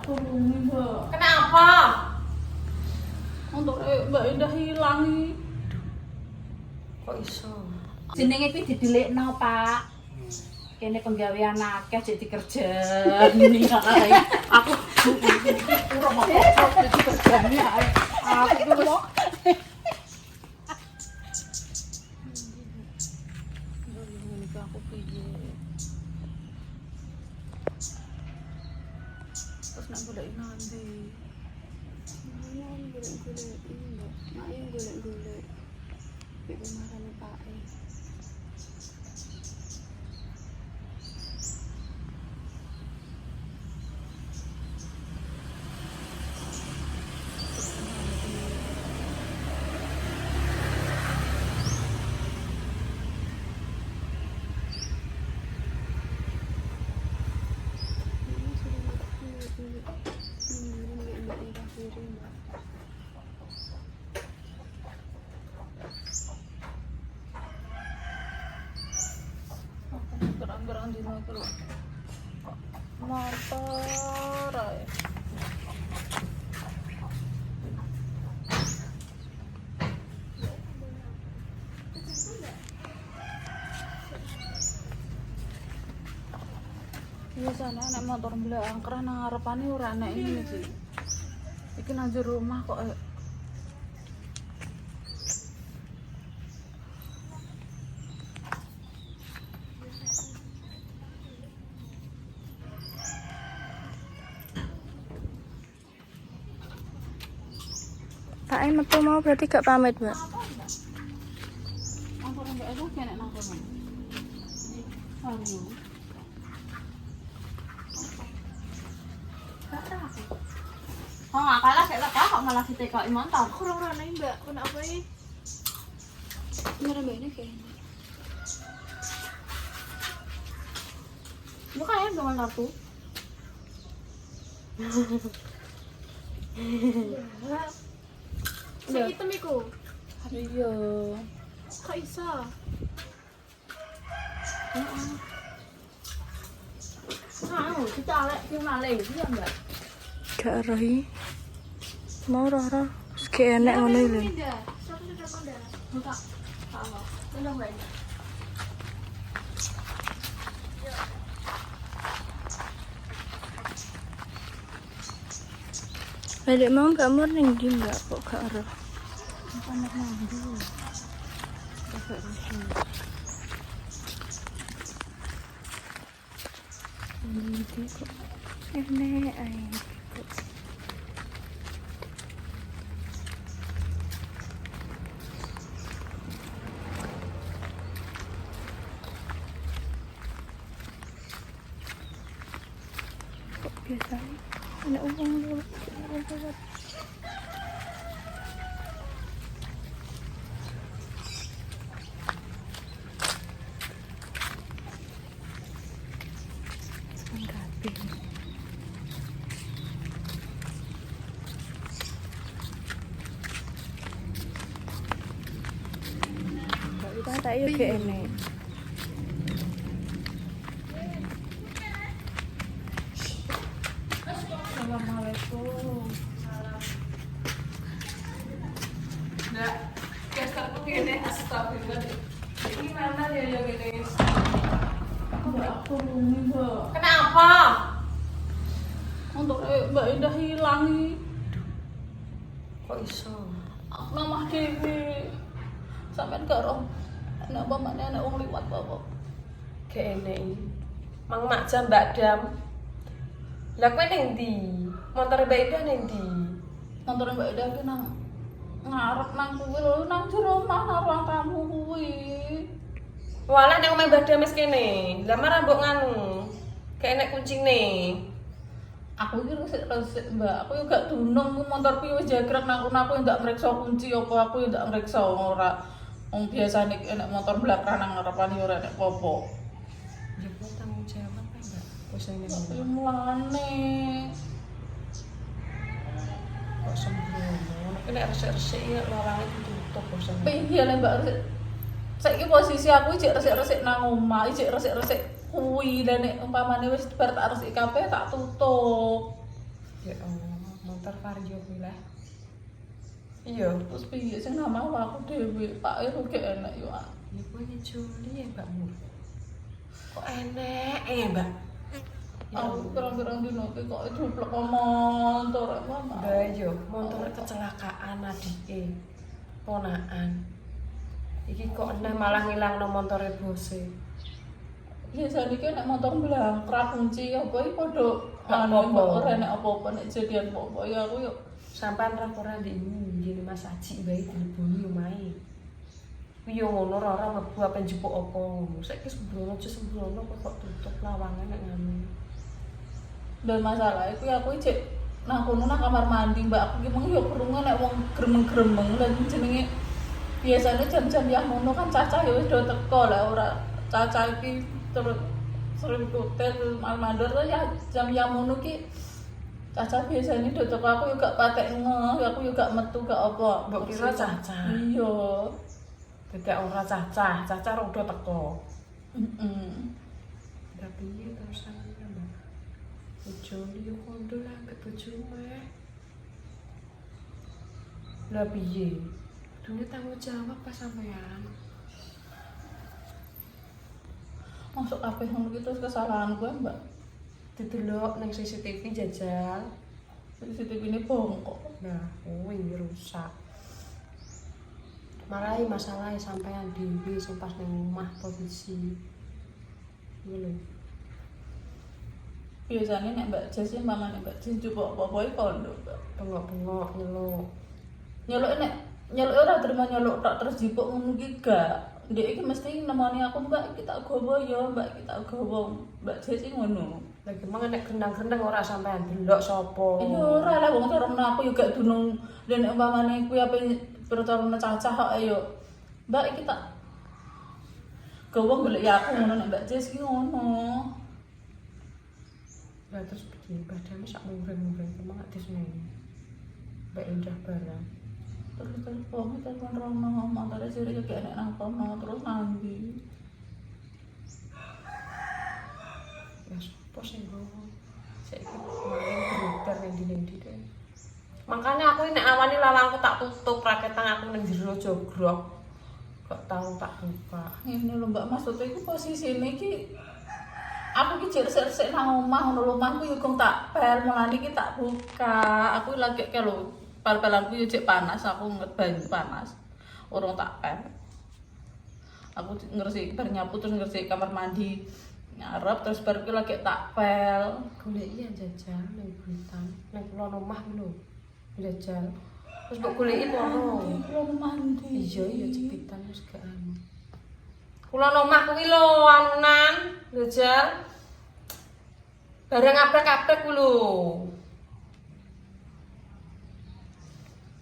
Tolongin Mbak. Kenapa? Untuk Mbak Indah hilang nih. Kok iso? Jenenge kuwi didelikno, Pak. Kene penggawean akeh jadi kerja ngene ae. Aku kurang apa jadi kerja ngene ae. Aku ki wis aku piye. Terus nak golek nanti. Golek ini, Mbak. Mak yang golek-golek. Pek marane Pak e. Berang-berang di motor aja. Biasanya anak motor belakang karena ngarepane ora anak ini sih. Iki nang jero rumah kok Pak metu mau berarti gak pamit, Mbak. motor mbak itu kena nang kono. Ayo. Oh, kalah sik lekah kok malah ditekoki motor. Kurang rana Mbak, kenapa ini? Bener Mbak ini kayaknya. Lu kan yang dengan kartu. Sing hitam iku. Iya. Kok iso? Heeh. Kita lek ki malih iya, Mbak. Gak rohi. Mau roh. Sik enek ngono lho. Satu sudah konda. Enggak. Sama. Udah Mbak. Balik mau Mbak Mur ning ndi Mbak kok gak roh. Kamar mandi. Kakak rusuh. Ini kok enek ae kok. Kok biasa ada uang dulu. Kita tak yuk ke enek. Assalamualaikum. Nggak, kesterku gini astagfirullah. Ini mana ya yang gini? Mbak, tolongin Mbak. Kenapa? Untuk Mbak Indah hilang nih. Kok iso? Nama Dewi. Sampai gak roh. Anak pamannya anak wong liwat bapak. Gak enek iki. Mang mak jam Mbak Dam. Lah kowe ning ndi? Motor Mbak Ida ning ndi? Motor Mbak Indah ki nang ngarep nang kuwi lho, nang jero omah nang ruang tamu kuwi. Walah nek omahe Mbak Dam wis kene. Lah marah mbok nganu. Gak enek kuncine. Aku iki resik Mbak, aku yo gak dunung motorku wis jagrek nang kono, aku ndak mreksa kunci apa aku ndak mreksa ora. Wong biasane enek motor belakang nang ngarepane ora enek apa-apa. Ya kok tanggung jawab apa Mbak? Wis ngene Kok lho. mulane. Kok sembrono. Nek nek resik-resik ya larange ditutup kok sembrono. Piye le Mbak resik. Saiki posisi aku jek resik-resik nang omah, jek resik-resik kuwi dan nek umpamane wis bar tak resik kabeh tak tutup. Ya Allah, motor Vario kuwi lah. Iya, Terus piye sing nama aku dhewe, Pak iku gak enak yo. ya kuwi nyuculi ya Mbak Mur. Kok enek ya Mbak? Ya Aku Allah. pirang-pirang dino ki kok duplek motor mama. Lah yo, motor kecelakaan adike. Ponakan. Iki kok enek malah ngilangno montore bose. Biasa iki nek motor blangkrak kunci apa iki padha Gak anu apa-apa. ora nek apa-apa nek jadian apa ya aku yo Sampean ora di ini Mas Haji bae dileboni omahe. Kuwi yo ngono ora mlebu apa njupuk apa ngono. Saiki sembrono aja sembrono kok tutup lawangan nek ngono. dan masalah iku ya aku cek nang kono nang kamar mandi mbak aku ki mung yo krungu nek wong gremeng-gremeng lan jenenge biasanya jam-jam yang ngono kan Caca ya wis do teko lah ora Caca iki terus sering hotel mandor ya jam yang ngono ki Caca biasanya do teko aku yo gak patek ngeh aku yo gak metu gak apa Mbok kira Caca. iya Tidak ora cacah, cacah udah teko. heeh Tapi piye terus sampeyan, Mbak? Bojone yo kondo lah ambek bojomu. Lah piye? Dunia tanggung jawab pas sampean. masuk kabeh ngono ki terus kesalahan gue mbak Didelok ning CCTV jajal. CCTV ini bongkok Nah, kuwi rusak. Marahi masalahnya sampean dhewe sing pas ning omah posisi. Ngono. biasanya nek mbak Jas mama nek mbak Jas coba apa-apa kondo mbak Bengok-bengok nyeluk. nyeluk ora terima nyeluk tok terus jipuk ngono ki gak ndek iki mesti nemoni aku mbak kita gowo ya mbak kita gowo mbak Jas ngono Lagi mang nek gendang-gendang ora sampean delok sapa. iya ora lah wong carane aku yo gak dunung nek umpamane kuwi apa pertarungan cacah kok ayo mbak iki tak gowo golek ya aku ngono nek mbak Jas ki ngono Lah terus piye? Padahal sak mureng-mureng kemang gak disneni. Mbak Indah barang. terus telepon Rono mantare sire yo gak enek nang kono terus nanti Ya sapa sing gowo? Saiki malah berubah ning ndi-ndi deh. Makanya aku nek awani lawangku tak tutup raketang aku ning jero jogrok. Gak tau tak buka. ini lho mbak maksudnya itu posisi ini ki aku ki jersek nang omah ngono lho omahku yo gong tak pel mulane ki tak buka aku lagi kayak lho pel-pelanku yo cek panas aku nget banyu panas urung tak pel aku ngresik bar nyapu terus ngresik kamar mandi ngarep terus bar ki lagi tak pel Goleki jajal ning Blitar, ning kulon omah lho. Jajal. Terus mbok goleki pono. kalau mandi Iya iya jepitan wis gak anu. Kulon omah kuwi lho anunan, jajal. Barang abrek-abrek ku lho.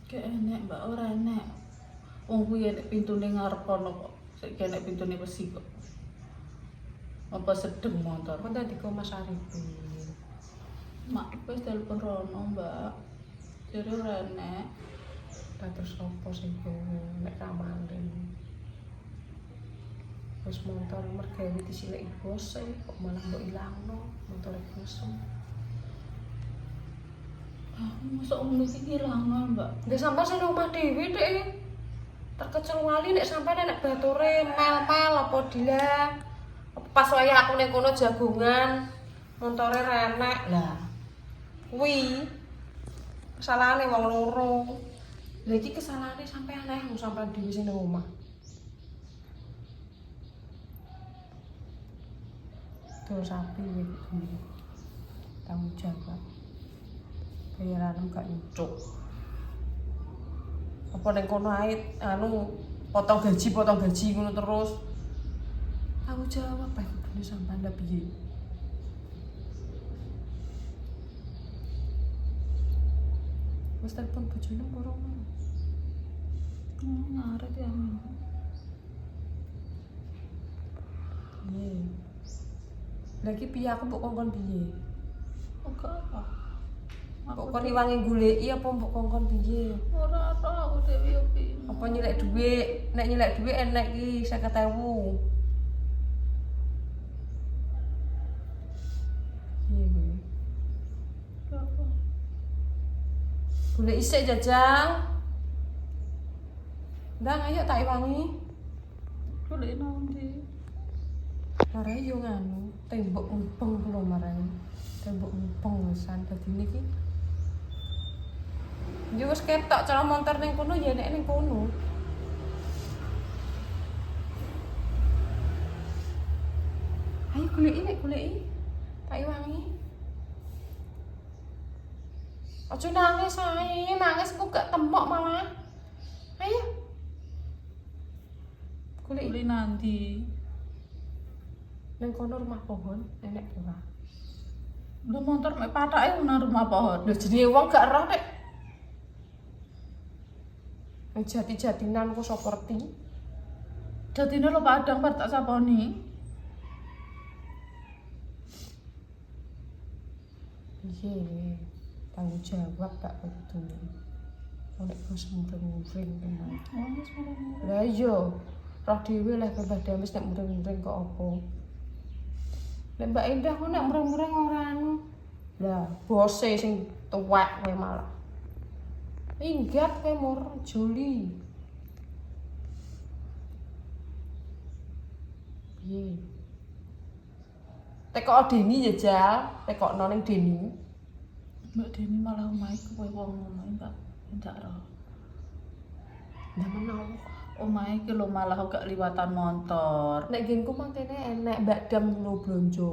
kayak enek mbak ora enek wong kuwi enek pintune ngarep kono kok saiki enek pintune besi kok apa sedeng motor Apa tadi kok Mas Arif? mak wis telepon Rono mbak jadi ora enek Lah terus opo sing nek ramalan. Wis motor mergawe disileki bos kok malah mbok ilangno motor bos. masuk ngono iki ngilang mbak Nggih sampean sing omah dhewe Dik. Terkecuali nek sampean nek bature mel-mel apa dilah. Pas wayah aku ning kono jagongan, montore renek. Lah. Kuwi kesalahane wong loro. Lah iki kesalahane sampean ae wong sampean dhewe sing ning omah. Terus sapi iki. Tanggung jawab. Bayaran gak nyucuk. Apa ning kono ae anu potong gaji ngono terus. Tanggung jawab bae kudune sampean ndak piye. Wis telepon bojone moro. ngaret ya Min. Piye? Lagi piye aku mbok kongkon piye? Oke apa Mbok kon iwangi goleki apa mbok kongkon piye? ora aku dhewe yo bingung Apa nyilek dhuwit? Nek nyilek dhuwit enek iki 50.000. Piye kuwi? apa Boleh isik jajal. Ndang ayo tak iwangi. Golek nanti. Marai yo nganu, tembok ngempeng lho marai. Tembok ngempeng wisan dadi niki. Yo wis ketok cara montor ning kono ya nek ning kono. Ayo goleki. Tak iwangi. Aja nangis ae, nangis kok gak temok malah. Ayo. Golek nanti. Nang kono rumah pohon, nenek ora. Lho motor mek patake nang rumah pohon. Lho jenenge wong gak roh nek. Nang jati-jatinan kok seperti. Jatine lo padang bar tak saponi. Iya, tanggung jawab gak kudu. Nek bos muring-muring tenan. Oh, wis marang. Lah iya, roh dhewe lah Mbah Damis nek muring-muring kok apa. Nek Mbak Indah kok nek muring-muring ora anu. Lah, bose sing tuwek kowe malah. Minggat kowe mur juli. Piye? Tekok Deni jajal, tekokno ning Deni. Mbak Deni malah omahe kowe wong ngono enggak roh. Lah menawa Omahe ki lho malah gak liwatan motor. nek gengku mangkene enek Mbak Dam lo blonjo.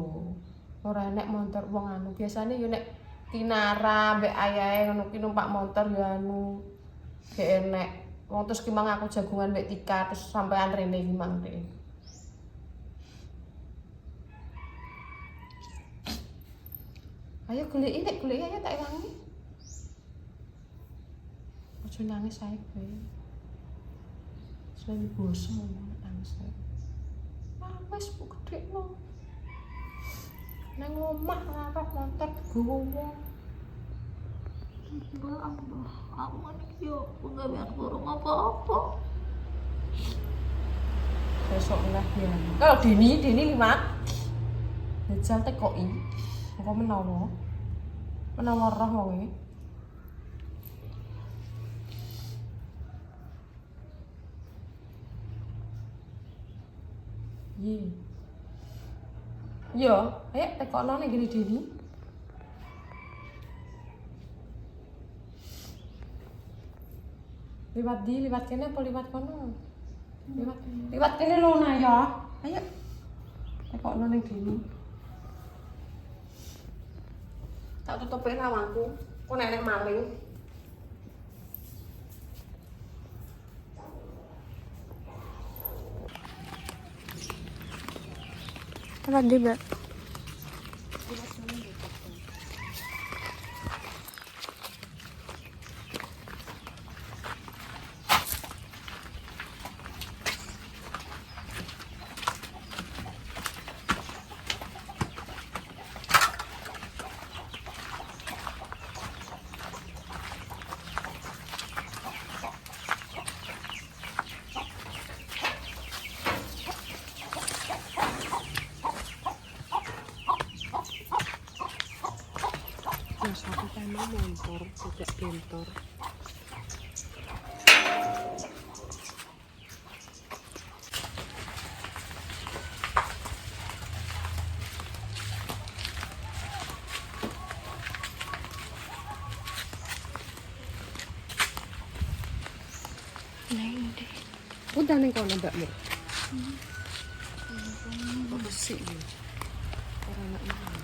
Ora enek motor wong anu. Biasane yo nek Kinara mbek ayahe ngono ki numpak motor yo anu. Gek enek. Wong terus ki mang aku jagungan mbek Tika terus sampean rene ki mang dek. Ayo goleki ayo tak ilangi. Aja nangis ae kowe. Selain bosan ngomong nangis ae. Nangis bu gedekno. Nang omah ngarep motor gowo wong. Enggak, aku niki yo enggak biar burung apa-apa. Besok lah ya. Kalau Deni liwat. Jajal tekoki. Engko menawa. Menawa roh wonge. Ye. Yo, ayo tekokno ning gene Deni. Liwat kene apa liwat kono? Liwat kene lho nah ya. Ayo. Tekokno ning Deni. Tak tutupi lawangku. Kok nenek maling. Tempat dia, Mbak. Mas aku tema motor, tidak bentor. Neng deh. Udah ning kono mbakmu. Kok resik ya? Ora enak makan.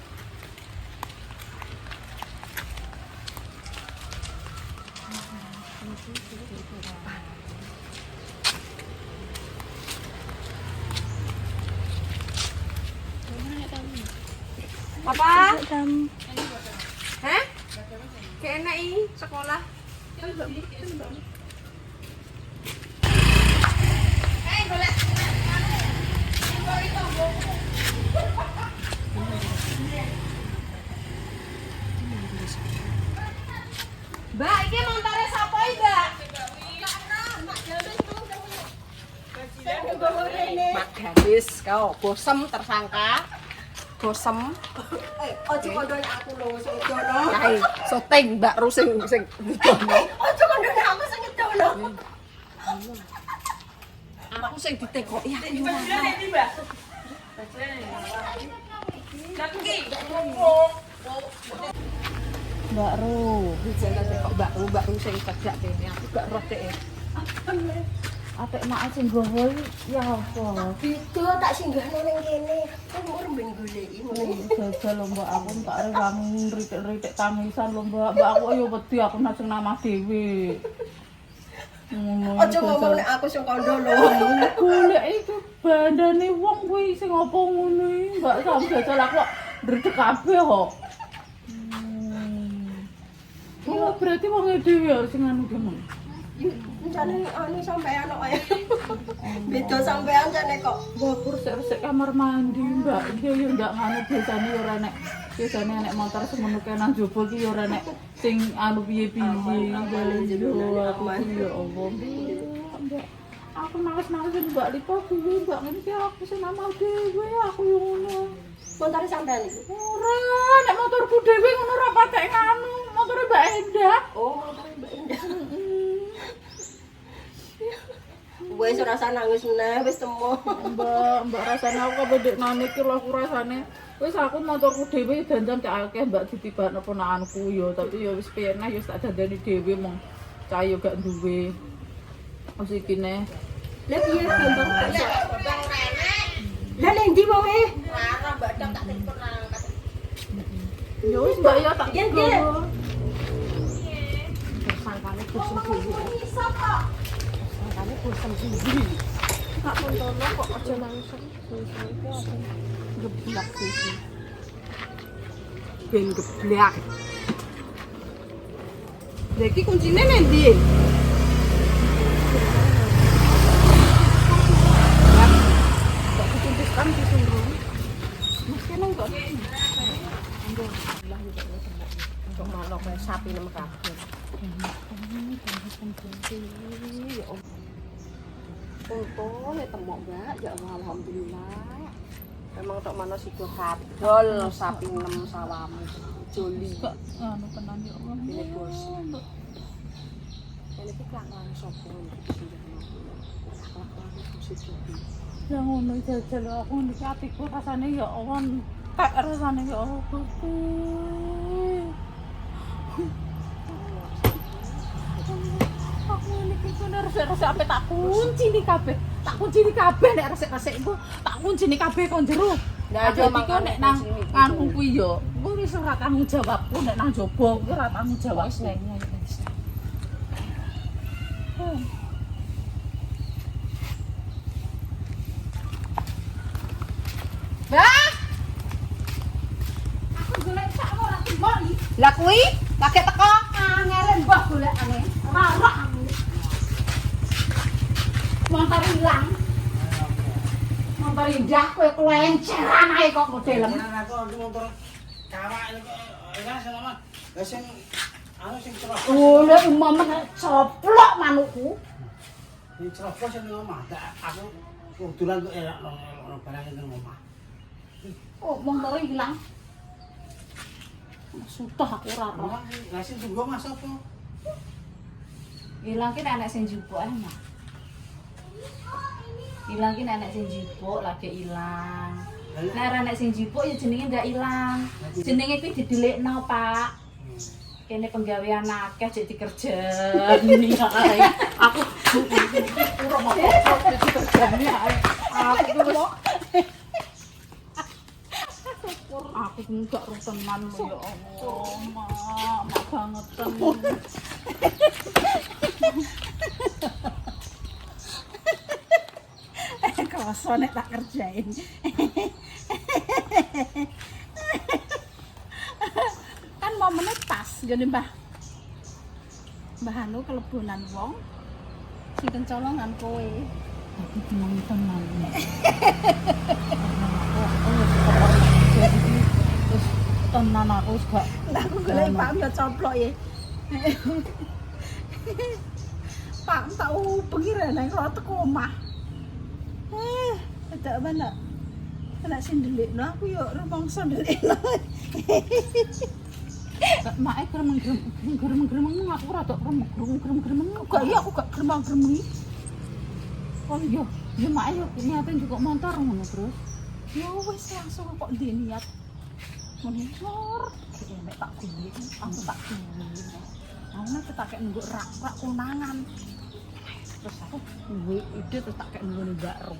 Apa? Dam. Hah? Kayak enak ini sekolah. Mbak, ini montore sapa iki, Mbak? Mak Gadis, kau bosem tersangka. gosem. Ojo kandhane aku lho sing ngedono. Kae syuting Mbak Ru sing didono. Ojo kandhane aku sing ngedono. Aku sing ditekoki aku yo. Mbak Ru, bicara tekok Mbak Ru sing tegak kene aku gak roh dek. Apik mak sing gowo ya apa? Beda tak singgahno ning kene. Umur ben goleki ngene. Jajal lho mbak, aku tak rewangi ritik-ritik tangisan lho mbak. Mbak aku ayo wedi aku nang nama dhewe. Ojo ngomong nek aku sing kandha lho. Golek iki bandane wong kuwi sing apa ngono iki, Mbak. Sampe jajal aku ndredeg kabeh kok. Oh, berarti wong dhewe ya sing anu gemeng. Jane anu sampean kok ya. Beda sampean jane kok. Mbak resik kamar mandi, Mbak. Iki yo ndak nganu biasane yo ora nek biasane nek motor semono nang jaba iki yo ora nek sing anu piye-piye. Ya Allah. Mbak, aku nangis-nangis Mbak Lipa piye Mbak ngene iki aku sing amal dhewe aku yo ngono. Montore sampean iki. Ora, nek motorku dhewe ngono ora patek nganu, motore Mbak Endah. Oh, montore Mbak Indah. Wes ora usah nangis meneh, wis temu. Mbak rasane aku kabeh nangis iki lho aku rasane. Wis aku motorku dhewe dandan cak akeh Mbak ditibakno ponakanku yo, tapi yo wis penah yo tak dandani dhewe mong cah yo gak duwe. Wis iki ne. Lah piye Bambang? Lah nek ndi wonge? Ora Mbak Dam tak telepon nang. Yo wis Mbak ya tak Piye? Tersangkane kusum dhewe. Tersangkane kusum dhewe. Tak kontono kok aja nangis. Geblak sih. Ben geblak. Lha iki kuncine nang ndi? Tak kucintiskan di sundrung. Mesti nang kok. Untuk malok sapi nem kabeh. Untung nek temok Mbak, ya Allah alhamdulillah. Memang tok mana sido kadol sapi nem sawamu. Joli. anu tenan ya Allah. Ini bos. Ini ki kelakuan sapa iki kelakuan Gusti. Ya ngono jajal aku niki atiku rasane ya Allah tek rasane ya Allah Gusti. Aku niki kuwi resik-resik ape tak kunci ni kabeh. Tak kunci ni kabeh nek resik-resik iku tak kunci ni kabeh kon jero. Lah aja mangko nek nang anu kuwi yo, kuwi wis ora tanggung jawabku nek nang jaba kuwi ora tanggung jawab. wis nek Bah! Aku golek sak ora timbali. lah kuwi lagi teko Angel mbah golekane. Ora aku. Motor ilang. Motor indah kowe kelenceran ae kok modelem. Aku motor kawak ini kok enak sama. Lah sing anu sing cerah. Oleh umamen coplok manukku. Ini cerah sing nang omah. Aku kebetulan kok enak ono barang nang omah. Oh, motor ilang. Sudah aku ora roh. Lah sing tunggu Mas apa? Ilang ki nek sing jupuk ae, Mas. Ilang ki nek sing jupuk lagi ilang. Nek ora nek sing jupuk ya jenenge ndak ilang. Jenenge kuwi didelikno, Pak. Kene penggawean akeh jek dikerjani ae. Aku ora mau dikerjani ae. Aku wis aku enggak roh tenan lho ya Allah, mak bangetan. Kroso nek tak kerjain. Kan momene pas ngene Mbah. Mbah anu kelebonan wong sing kencolongan kowe. Aku cuma tenan. Terus tenan aku wis gak. Lah aku golek Pak yo coplok ya. Pak tak bengi rene kok teko omah. Tidak mana. Nek sing ndelikno aku yo rumangsa ndelikno. Mak gremeng-gremeng aku ora tok gremeng-gremeng Kok iya aku gak gremang-gremeng. oh iya ya mak yo niatin juga motor ngono terus Ya wis langsung kok ndek niat. Motor. Nek tak duwe, aku tak duwe. Aku nek tak kek nggo rak konangan. Terus aku duwe ide terus tak kek nggo Mbak Rom.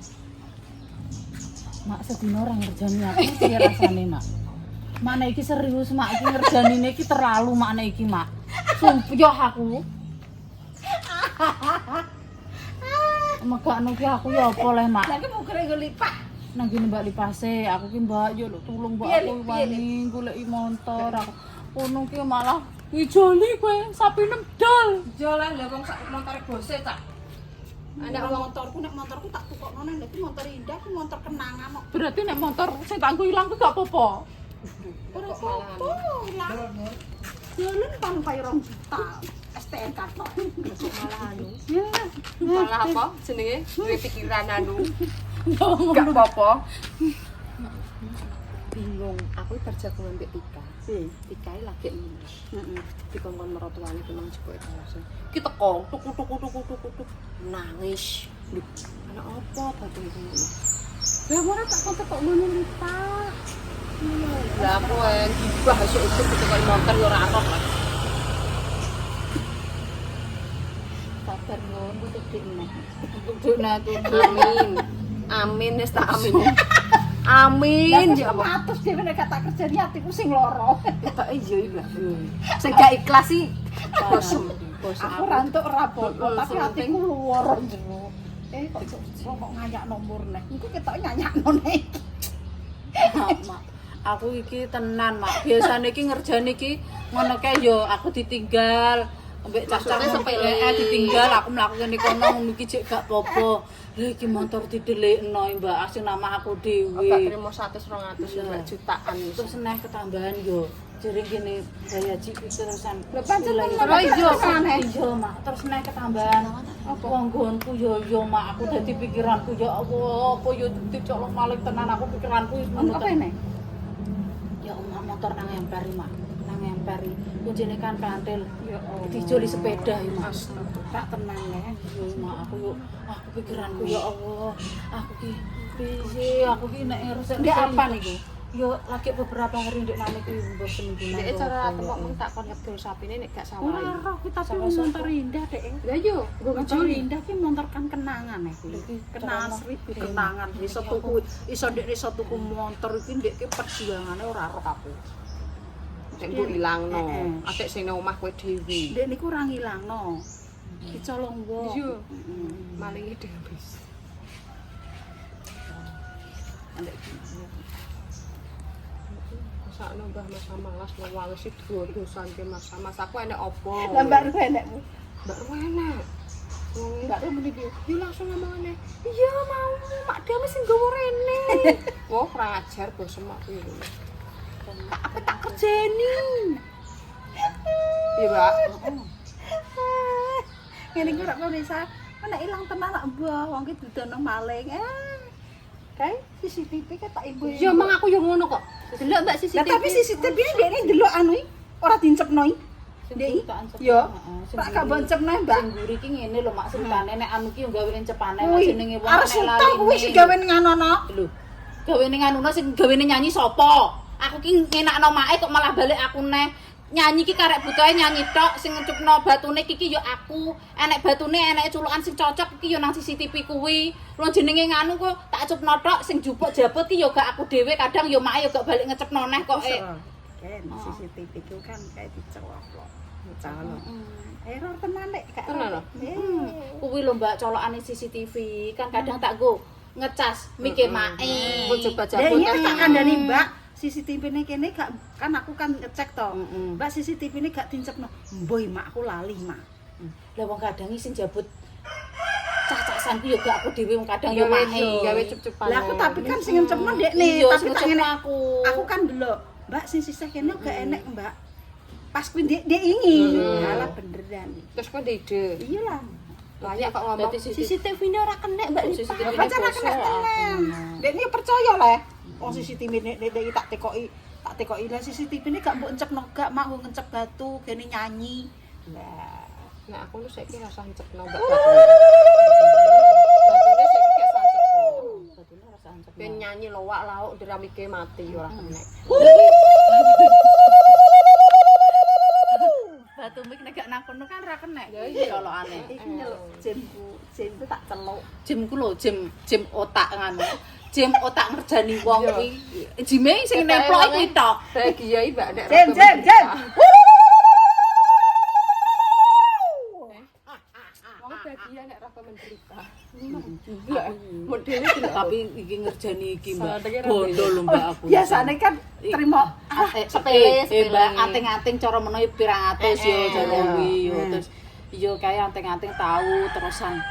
mak sedina ora ngerjani aku piye rasane mak mana iki serius mak iki ngerjanine iki terlalu mak nek iki mak sumpah aku megakno ki aku ya apa le mak Lagi mau kira lipat. nang gini mbak lipase aku ki mbak yo lho tulung mbak aku wani goleki motor aku ono ki malah wijoli kowe sapi nemdal Jolan lah wong sak motor bose tak. Nek motorku tak tukokno nang iki motor indah, ku motor kenangan kok. berarti nek motor sing tak nggo ilang ku gak apa-apa Ora apa-apa. Jalan pan kaya 2 juta. STNK tok. Besok malah anu. Malah apa jenenge? Duwe pikiran anu. Gak apa-apa. Bingung. Aku berjagungan mbek Tika. Tika lagi ngurus. Dikongkon mertuane ki nang jebuk terus. Ki teko tuku nangis. Lho, ana apa batu iki? Lah ora tak kontek ngono Lita. Lah aku gibah esuk-esuk kok motor yo ora arep. sabar ngon butuh dikne butuh nah tuh Amin. Amin wis tak amin. Amin ya Allah. Atus dhewe nek gak tak kerjani atiku sing lara. Tak iya iki lah. Sing gak ikhlas sih bosem. Aku rantuk ora apa-apa, tapi atiku lara jero. Kok ngayak nomor neh. Engko ketok nyanyakno nek. mak aku iki tenan mak biasane iki ngerjani iki ngono kae yo aku ditinggal ambek cacah sepele ditinggal aku mlakukan iki kono iki jek gak apa-apa lha iki motor didelikno mbak asing nama aku dhewe Gak terima 100-200 jutaan terus neh ketambahan yo jering gini gaya cipik terusan Lho pancen iya mak terus neh ketambahan wong nggonku yo mak aku dadi pikiranku ya Allah apa yo dicolong malih tenan aku pikiranku wis ngono Apa ini? ya omah motor nang emperi mak nang emperi kuncine kan kantil Ya Allah. dijoli sepeda ya mak Tak tenang nek. yo mak aku pikiranku ya Allah aku ki piye aku ki nek rusak Ndek apa niku? yo lagi beberapa hari ndek nang iki mbok semingguan Nek cara temokmu tak kon ngebul sapine nek gak Ora sawah. roh ki tapi motor indah dek. Lah yo, Motor indah ki motor kan kenangan iki. Kenangan seribu kenangan. Iso tuku motor iki ndek ki perjuangane ora roh aku. nek mbok ilangno. Atik sing nang omah kowe dhewe. Ndek niku ora ngilangno. Dicolong wong. Iya. Malinge dhewe wis. Sakno Mbah Mas malas wong wis dosan ke Mas aku enek opo? Lah mbak Ruh enekmu. Mbak Ruh enek. Mbak Ruh muni piye? Yo langsung ngomongane. Iya mau, mak dhewe sing nggowo rene. Wah, kurang ajar bos mak kuwi. Apa tak kerjeni? Iya, Mbak. Ngene iki ora bisa. Nek ilang tenan lak mbah wong ki didono maling. Kae CCTV ke tak ibu. Ya mang aku yo ngono kok. Delok Mbak CCTV. Lah tapi CCTV ini dekne ndelok anu iki ora dicepno iki. Ndek iki. Yo. Tak gak boncepno Mbak. sing mburi ki ngene lho mak ceritane nek anu ki yo gawe encepane Kuwi jenenge wong arep sultan kuwi sing gawe nganono. lho gawene nganuno sing gawene nyanyi sapa aku ki ngenakno mae kok malah balik aku neh nyanyi ki karek butuhe nyanyi tok sing ngecupno batune iki yo aku enek batune eneke culukan sing cocok iki yo nang CCTV kuwi lho jenenge nganu kok tak cupno tok sing jupuk jabut ki yo gak aku dhewe kadang yo mae yo gak balik ngecepno neh kok Kan CCTV ku kan kayak dicolok. Calon. Error tenan nek gak. Tenan lho. kuwi lho Mbak colokane CCTV kan kadang tak nggo ngecas mike mae Kok coba Lah jabut iya tak kandhani Mbak. CCTV-ne kene gak kan aku kan ngecek to. Mbak CCTV-ne gak dincepno. Mboy mak aku lali mak. lah wong kadang sing jabut cacasanku yo gak aku dhewe wong kadang yo mae gawe cep-cepan. Lah aku tapi kan sing ncepno dekne Iya, tapi sing tak ngecepno ngene aku. Aku kan delok Mbak sing sisih kene gak enek Mbak. Pas kuwi ndek ingi. Alah beneran. Terus kok ide. Iyalah. Layak kok ngomong. Dadi CCTV-ne ora kena Mbak. CCTV-ne Pancen ora kena bosok, tenan. Dekne percaya lah. Oh CCTV nek tak tekoki lah CCTV ini gak mbok encep gak mak nggo ngencep batu kene nyanyi. Lah, Nah aku lu saiki rasa ncepno mbak batu. Batune saiki gak sancep kok. batune rasa encep. Ben nyanyi lowak lauk diramike mati ora kena. Batu mik nek gak nang kono kan ra kenek. Ya iya. Colokane. Iki nyeluk jemku tak celuk. Jimku lho, jim otak ngono. Jim otak ngerjani wong iki. Jime sing nempel kuwi tok. Bahagia iki mbak nek. Jem. Wong bahagia nek ora menderita. Enggak. Modele Tapi iki ngerjani iki Mbak. Sadenge ra Bodoh lho Mbak aku. Biasane kan terima sepele. Mbak ating-ating cara menawa pirang atus yo jare kuwi yo. Terus yo kae ating-ating tahu terusan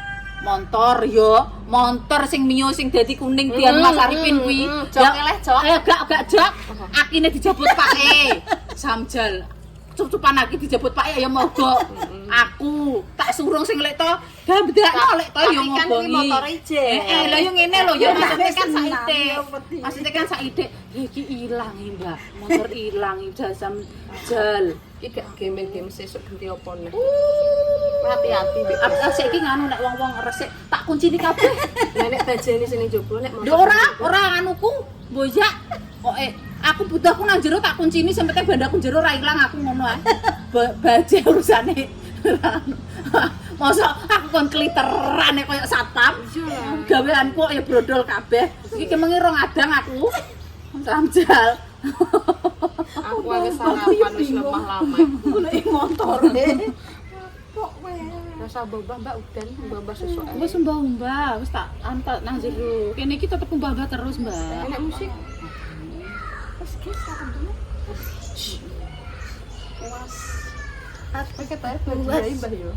montor sing mio sing dadi kuning dian Mas Arifin kuwi. Jok eleh jok. Gak jok. Akine dijabut pake. Samjal. Cucupan aki dijabut pake ya mogok. Aku tak surung sing lek to gambedakno lek to yo ngobongi. motor ijen. Lha yo ngene lho yo maksudnya kan Senang, saide. yo wedi. Maksudnya kan saide iki ilang iki Mbak. Motor ilang iki jasam jal. Iki gak game-game sesuk ganti opo nih. Hati-hati mbek. Saiki nganu nek wong-wong resik tak kuncini kabeh. Nek bajane sini jopo nek Lho ora anuku boyak. Kok aku budakku nang jero tak kuncini sampe bandaku jero ora ilang aku ngono ae. Baje urusane. Mosok aku kon kliterane koyo satpam. Gaweanku kok ya brodol kabeh. Iki kemengi rong adang aku. Samjal. aku wis sarapan wis lemah lama. Golek motore. Rasa mbah mbak udan mbah sesuk ae. Wis mbah, wis tak antek nang jero. Kene iki tetep mbah terus, Mbak. Enak musik. Wes guys, saken dulu. Puas. Pakai bayar baju mbah yo.